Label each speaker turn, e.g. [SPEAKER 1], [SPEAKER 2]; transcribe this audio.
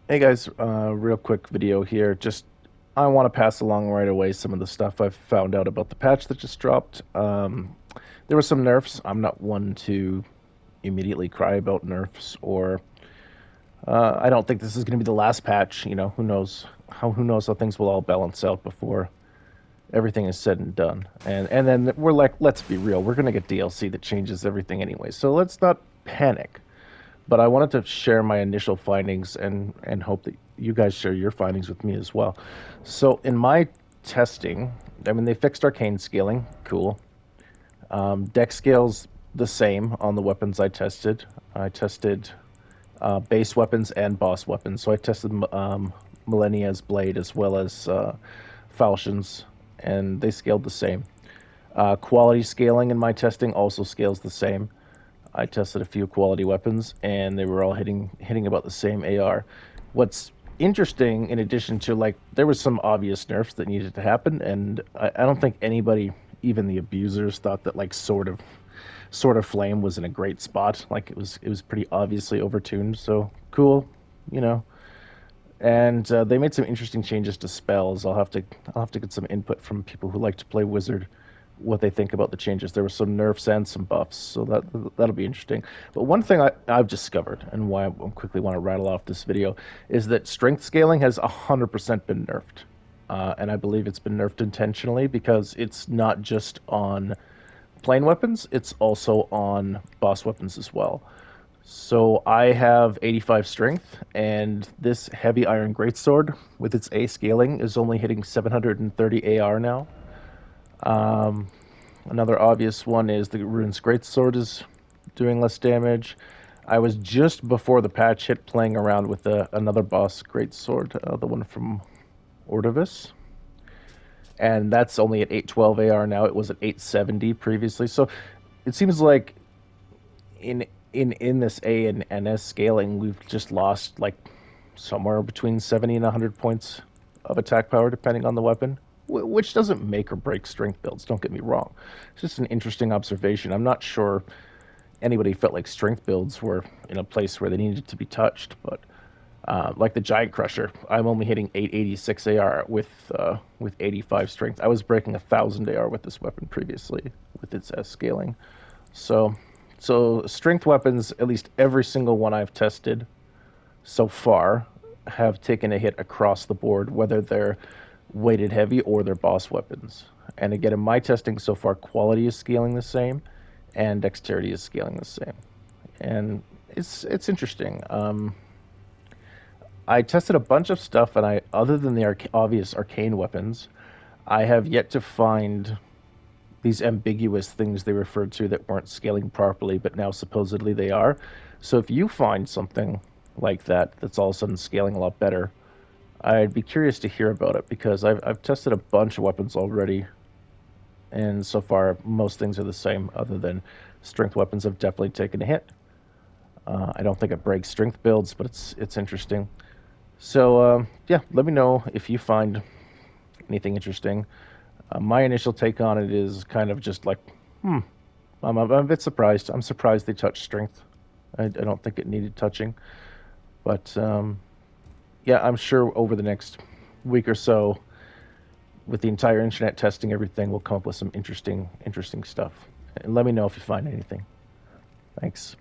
[SPEAKER 1] Hey guys, real quick video here. Just I want to pass along right away some of the stuff I've found out about the patch that just dropped. There were some nerfs. I'm not one to immediately cry about nerfs, or I don't think this is going to be the last patch. You know, who knows how things will all balance out before everything is said and done. And then we're like, let's be real, we're going to get DLC that changes everything anyway. So let's not panic. But I wanted to share my initial findings and hope that you guys share your findings with me as well. So in my testing, I mean, they fixed arcane scaling, cool. Deck scales the same on the weapons I tested. I tested base weapons and boss weapons. So I tested Millennia's blade as well as falchions, and they scaled the same. Quality scaling in my testing also scales the same. I tested a few quality weapons, and they were all hitting about the same AR. What's interesting, in addition to like, there was some obvious nerfs that needed to happen, and I don't think anybody, even the abusers, thought that like Sword of Flame was in a great spot. Like it was pretty obviously overtuned. So cool, you know. And they made some interesting changes to spells. I'll have to get some input from people who like to play Wizard, what they think about the changes. There were some nerfs and some buffs, so that'll be interesting. But one thing I've discovered, and why I quickly want to rattle off this video, is that strength scaling has 100% been nerfed. And I believe it's been nerfed intentionally because it's not just on plain weapons, it's also on boss weapons as well. So I have 85 strength, and this heavy iron greatsword with its A scaling is only hitting 730 AR now. Um, Another obvious one is the Rune's greatsword is doing less damage. I was just before the patch hit playing around with another boss greatsword, the one from Ordovis, and that's only at 812 AR now. It was at 870 previously. So it seems like in in this A and NS scaling, we've just lost like somewhere between 70 and 100 points of attack power, depending on the weapon, which doesn't make or break strength builds. Don't get me wrong. It's just an interesting observation. I'm not sure anybody felt like strength builds were in a place where they needed to be touched, but like the Giant Crusher, I'm only hitting 886 AR with 85 strength. I was breaking 1,000 AR with this weapon previously with its S scaling. So, so strength weapons, at least every single one I've tested so far, have taken a hit across the board, whether they're weighted heavy or they're boss weapons. And again, in my testing so far, quality is scaling the same, and dexterity is scaling the same. And it's interesting. I tested a bunch of stuff, and other than the obvious arcane weapons, I have yet to find these ambiguous things they referred to that weren't scaling properly, but now supposedly they are. So if you find something like that that's all of a sudden scaling a lot better, I'd be curious to hear about it because I've tested a bunch of weapons already, and so far most things are the same, other than strength weapons have definitely taken a hit. I don't think it breaks strength builds, but it's interesting. So yeah, let me know if you find anything interesting. My initial take on it is kind of just like, hmm, I'm a bit surprised. I'm surprised they touched strength. I don't think it needed touching, but yeah, I'm sure over the next week or so, with the entire internet testing everything, we'll come up with some interesting stuff. And let me know if you find anything. Thanks.